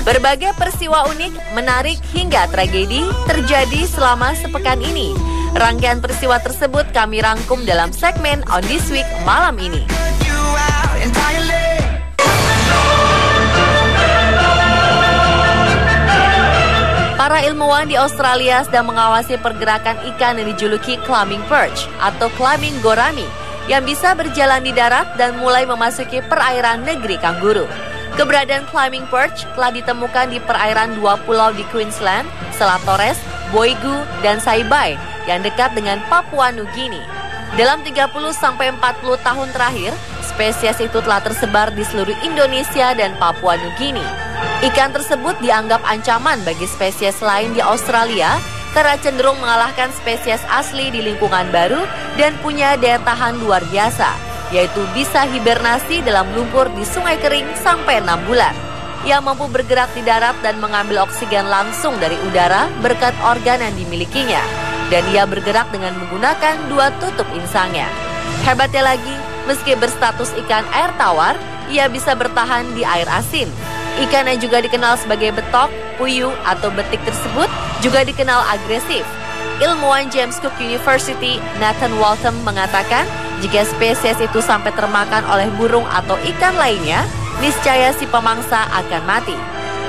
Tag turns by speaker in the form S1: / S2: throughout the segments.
S1: Berbagai peristiwa unik, menarik hingga tragedi terjadi selama sepekan ini. Rangkaian peristiwa tersebut kami rangkum dalam segmen On This Week malam ini. Para ilmuwan di Australia sedang mengawasi pergerakan ikan yang dijuluki climbing perch atau climbing gourami yang bisa berjalan di darat dan mulai memasuki perairan negeri kanguru. Keberadaan climbing perch telah ditemukan di perairan dua pulau di Queensland, Selat Torres, Boigu, dan Saibai yang dekat dengan Papua Nugini. Dalam 30-40 tahun terakhir, spesies itu telah tersebar di seluruh Indonesia dan Papua Nugini. Ikan tersebut dianggap ancaman bagi spesies lain di Australia karena cenderung mengalahkan spesies asli di lingkungan baru dan punya daya tahan luar biasa, yaitu bisa hibernasi dalam lumpur di sungai kering sampai 6 bulan. Ia mampu bergerak di darat dan mengambil oksigen langsung dari udara berkat organ yang dimilikinya. Dan ia bergerak dengan menggunakan 2 tutup insangnya. Hebatnya lagi, meski berstatus ikan air tawar, ia bisa bertahan di air asin. Ikan yang juga dikenal sebagai betok, puyuh, atau betik tersebut juga dikenal agresif. Ilmuwan James Cook University, Nathan Waltham mengatakan, jika spesies itu sampai termakan oleh burung atau ikan lainnya, niscaya si pemangsa akan mati.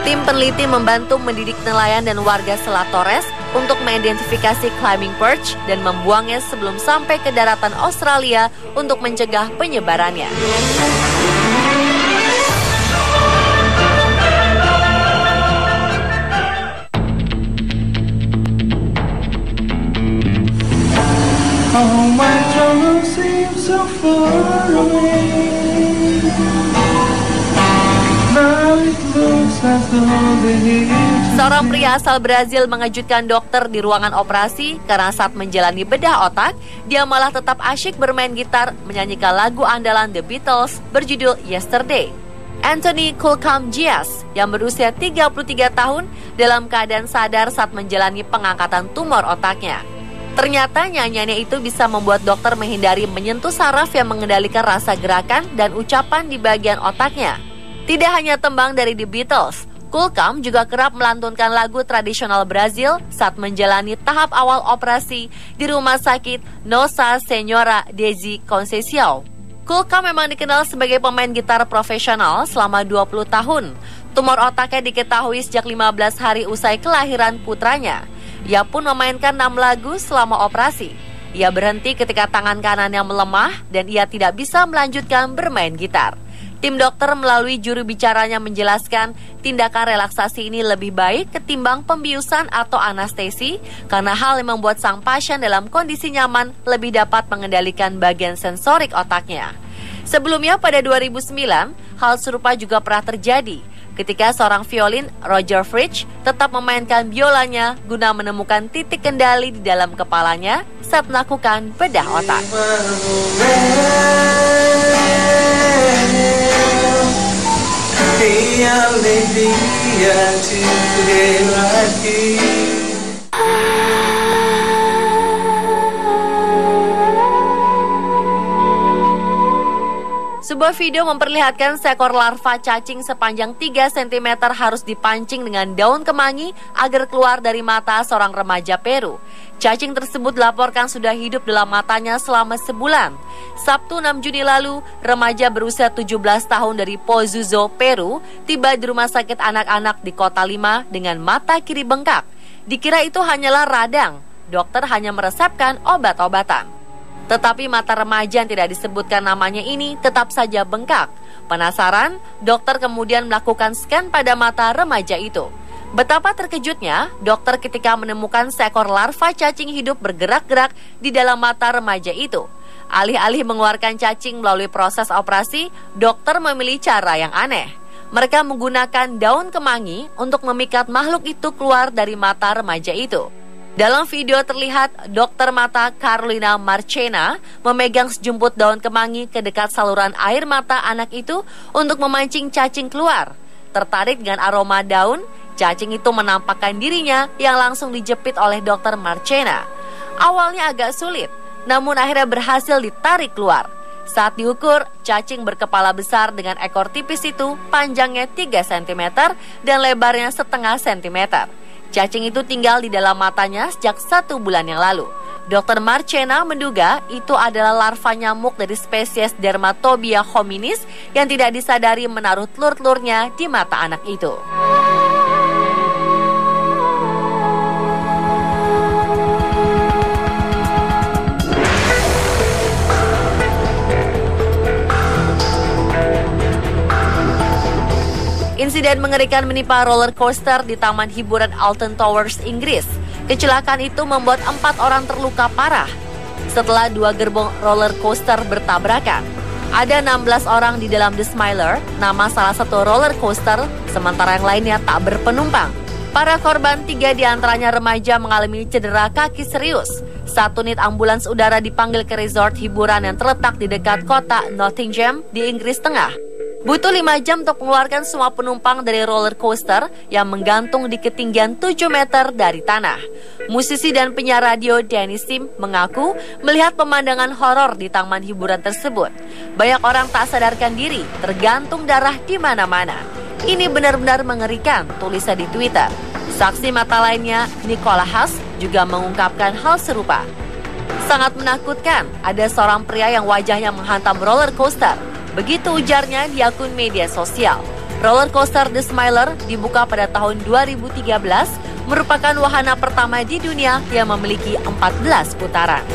S1: Tim peneliti membantu mendidik nelayan dan warga Selat Torres untuk mengidentifikasi climbing perch dan membuangnya sebelum sampai ke daratan Australia untuk mencegah penyebarannya.
S2: Oh, my trouble seems so far away. Now it looks as though they're here.
S1: Seorang pria asal Brazil mengejutkan dokter di ruangan operasi karena saat menjalani bedah otak, dia malah tetap asyik bermain gitar menyanyikan lagu andalan The Beatles berjudul Yesterday. Anthony Kulcam Gias yang berusia 33 tahun dalam keadaan sadar saat menjalani pengangkatan tumor otaknya. Ternyata nyanyiannya itu bisa membuat dokter menghindari menyentuh saraf yang mengendalikan rasa gerakan dan ucapan di bagian otaknya. Tidak hanya tembang dari The Beatles, Kulcam juga kerap melantunkan lagu tradisional Brazil saat menjalani tahap awal operasi di rumah sakit Nossa Senhora Desi Conceição. Kulcam memang dikenal sebagai pemain gitar profesional selama 20 tahun. Tumor otaknya diketahui sejak 15 hari usai kelahiran putranya. Ia pun memainkan 6 lagu selama operasi. Ia berhenti ketika tangan kanannya melemah dan ia tidak bisa melanjutkan bermain gitar. Tim dokter melalui juru bicaranya menjelaskan tindakan relaksasi ini lebih baik ketimbang pembiusan atau anestesi karena hal yang membuat sang pasien dalam kondisi nyaman lebih dapat mengendalikan bagian sensorik otaknya. Sebelumnya pada 2009, hal serupa juga pernah terjadi ketika seorang violin Roger Fritsch tetap memainkan biolanya guna menemukan titik kendali di dalam kepalanya saat melakukan bedah otak. Sebuah video memperlihatkan seekor larva cacing sepanjang 3 cm harus dipancing dengan daun kemangi agar keluar dari mata seorang remaja Peru. Cacing tersebut dilaporkan sudah hidup dalam matanya selama sebulan. Sabtu 6 Juni lalu, remaja berusia 17 tahun dari Pozuzo, Peru, tiba di rumah sakit anak-anak di Kota Lima dengan mata kiri bengkak. Dikira itu hanyalah radang. Dokter hanya meresepkan obat-obatan. Tetapi mata remaja yang tidak disebutkan namanya ini tetap saja bengkak. Penasaran, dokter kemudian melakukan scan pada mata remaja itu. Betapa terkejutnya dokter ketika menemukan seekor larva cacing hidup bergerak-gerak di dalam mata remaja itu. Alih-alih mengeluarkan cacing melalui proses operasi, dokter memilih cara yang aneh. Mereka menggunakan daun kemangi untuk memikat makhluk itu keluar dari mata remaja itu. Dalam video terlihat dokter mata Carolina Marchena memegang sejumput daun kemangi ke dekat saluran air mata anak itu untuk memancing cacing keluar. Tertarik dengan aroma daun, cacing itu menampakkan dirinya yang langsung dijepit oleh dokter Marchena. Awalnya agak sulit, namun akhirnya berhasil ditarik keluar. Saat diukur, cacing berkepala besar dengan ekor tipis itu panjangnya 3 cm dan lebarnya setengah cm. Cacing itu tinggal di dalam matanya sejak 1 bulan yang lalu. Dr. Marchena menduga itu adalah larva nyamuk dari spesies Dermatobia hominis yang tidak disadari menaruh telur-telurnya di mata anak itu. Insiden mengerikan menimpa roller coaster di Taman Hiburan Alton Towers, Inggris. Kecelakaan itu membuat 4 orang terluka parah setelah 2 gerbong roller coaster bertabrakan. Ada 16 orang di dalam The Smiler, nama salah satu roller coaster, sementara yang lainnya tak berpenumpang. Para korban, 3 diantaranya remaja, mengalami cedera kaki serius. 1 unit ambulans udara dipanggil ke resort hiburan yang terletak di dekat kota Nottingham di Inggris Tengah. Butuh 5 jam untuk mengeluarkan semua penumpang dari roller coaster yang menggantung di ketinggian 7 meter dari tanah. Musisi dan penyiar radio Danny Sim mengaku melihat pemandangan horor di taman hiburan tersebut. Banyak orang tak sadarkan diri, tergantung darah di mana-mana. Ini benar-benar mengerikan, tulisnya di Twitter. Saksi mata lainnya, Nicola Haas, juga mengungkapkan hal serupa. Sangat menakutkan, ada seorang pria yang wajahnya menghantam roller coaster. Begitu ujarnya di akun media sosial. Roller coaster The Smiler dibuka pada tahun 2013, merupakan wahana pertama di dunia yang memiliki 14 putaran.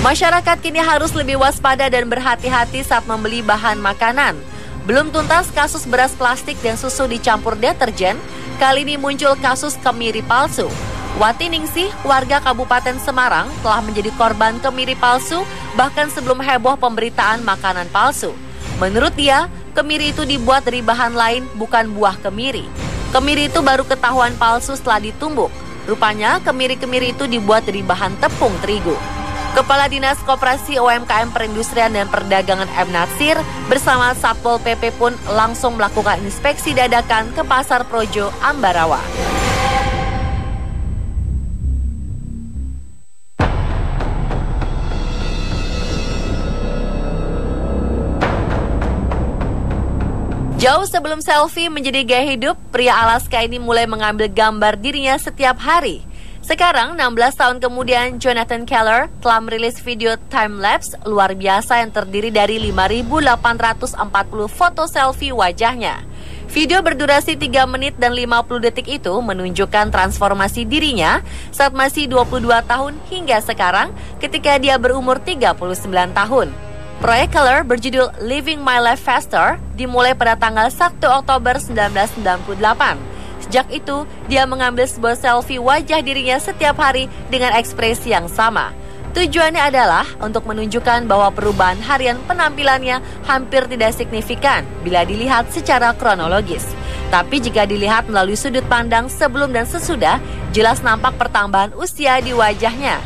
S1: Masyarakat kini harus lebih waspada dan berhati-hati saat membeli bahan makanan. Belum tuntas kasus beras plastik dan susu dicampur deterjen, kali ini muncul kasus kemiri palsu. Wati Ningsih, warga Kabupaten Semarang, telah menjadi korban kemiri palsu bahkan sebelum heboh pemberitaan makanan palsu. Menurut dia, kemiri itu dibuat dari bahan lain, bukan buah kemiri. Kemiri itu baru ketahuan palsu setelah ditumbuk. Rupanya kemiri-kemiri itu dibuat dari bahan tepung terigu. Kepala Dinas Koperasi UMKM Perindustrian dan Perdagangan M. Natsir bersama Satpol PP pun langsung melakukan inspeksi dadakan ke Pasar Projo, Ambarawa. Jauh sebelum selfie menjadi gaya hidup, pria Alaska ini mulai mengambil gambar dirinya setiap hari. Sekarang, 16 tahun kemudian, Jonathan Keller telah merilis video time-lapse luar biasa yang terdiri dari 5.840 foto selfie wajahnya. Video berdurasi 3 menit dan 50 detik itu menunjukkan transformasi dirinya saat masih 22 tahun hingga sekarang ketika dia berumur 39 tahun. Proyek Keller berjudul Living My Life Faster dimulai pada tanggal 1 Oktober 1998. Sejak itu, dia mengambil sebuah selfie wajah dirinya setiap hari dengan ekspresi yang sama. Tujuannya adalah untuk menunjukkan bahwa perubahan harian penampilannya hampir tidak signifikan bila dilihat secara kronologis. Tapi jika dilihat melalui sudut pandang sebelum dan sesudah, jelas nampak pertambahan usia di wajahnya.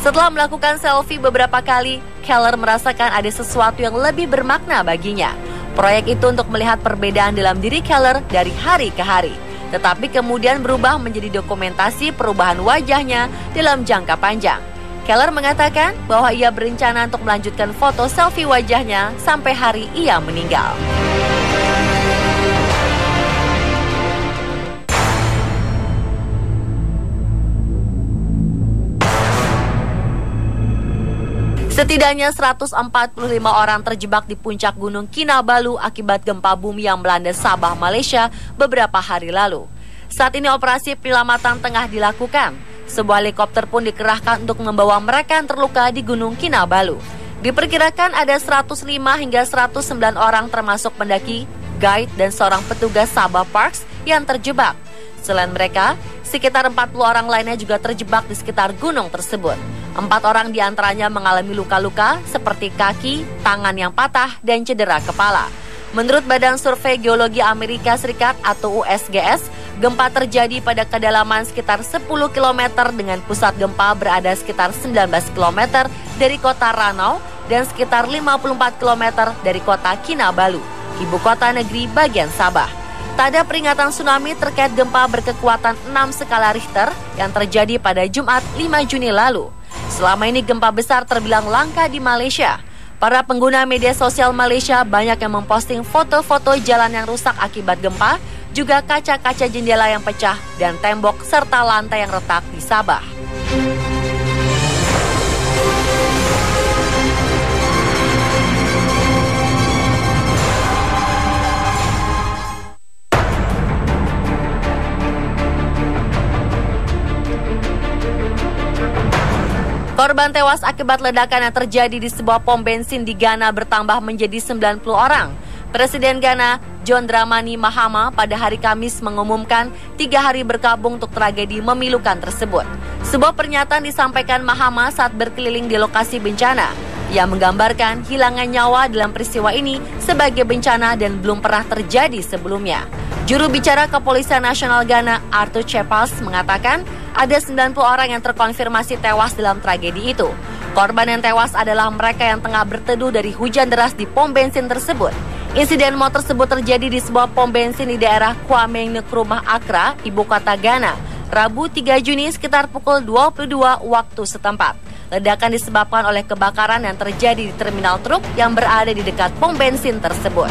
S1: Setelah melakukan selfie beberapa kali, Keller merasakan ada sesuatu yang lebih bermakna baginya. Proyek itu untuk melihat perbedaan dalam diri Keller dari hari ke hari. Tetapi kemudian berubah menjadi dokumentasi perubahan wajahnya dalam jangka panjang. Keller mengatakan bahwa ia berencana untuk melanjutkan foto selfie wajahnya sampai hari ia meninggal. Setidaknya 145 orang terjebak di puncak Gunung Kinabalu akibat gempa bumi yang melanda Sabah, Malaysia beberapa hari lalu. Saat ini operasi penyelamatan tengah dilakukan. Sebuah helikopter pun dikerahkan untuk membawa mereka yang terluka di Gunung Kinabalu. Diperkirakan ada 105 hingga 109 orang termasuk pendaki, guide, dan seorang petugas Sabah Parks yang terjebak. Selain mereka, sekitar 40 orang lainnya juga terjebak di sekitar gunung tersebut. 4 orang diantaranya mengalami luka-luka seperti kaki, tangan yang patah, dan cedera kepala. Menurut Badan Survei Geologi Amerika Serikat atau USGS, gempa terjadi pada kedalaman sekitar 10 km dengan pusat gempa berada sekitar 19 km dari kota Ranau dan sekitar 54 km dari kota Kinabalu, ibu kota negeri bagian Sabah. Tak ada peringatan tsunami terkait gempa berkekuatan 6 skala Richter yang terjadi pada Jumat 5 Juni lalu. Selama ini gempa besar terbilang langka di Malaysia. Para pengguna media sosial Malaysia banyak yang memposting foto-foto jalan yang rusak akibat gempa, juga kaca-kaca jendela yang pecah dan tembok serta lantai yang retak di Sabah. Korban tewas akibat ledakan yang terjadi di sebuah pom bensin di Ghana bertambah menjadi 90 orang. Presiden Ghana, John Dramani Mahama, pada hari Kamis mengumumkan 3 hari berkabung untuk tragedi memilukan tersebut. Sebuah pernyataan disampaikan Mahama saat berkeliling di lokasi bencana. Ia menggambarkan hilangan nyawa dalam peristiwa ini sebagai bencana dan belum pernah terjadi sebelumnya. Juru bicara Kepolisian Nasional Ghana, Arthur Chepals, mengatakan ada 90 orang yang terkonfirmasi tewas dalam tragedi itu. Korban yang tewas adalah mereka yang tengah berteduh dari hujan deras di pom bensin tersebut. Insiden maut tersebut terjadi di sebuah pom bensin di daerah Kwame Nkrumah, Accra, ibu kota Ghana, Rabu 3 Juni sekitar pukul 22 waktu setempat. Ledakan disebabkan oleh kebakaran yang terjadi di terminal truk yang berada di dekat pom bensin tersebut.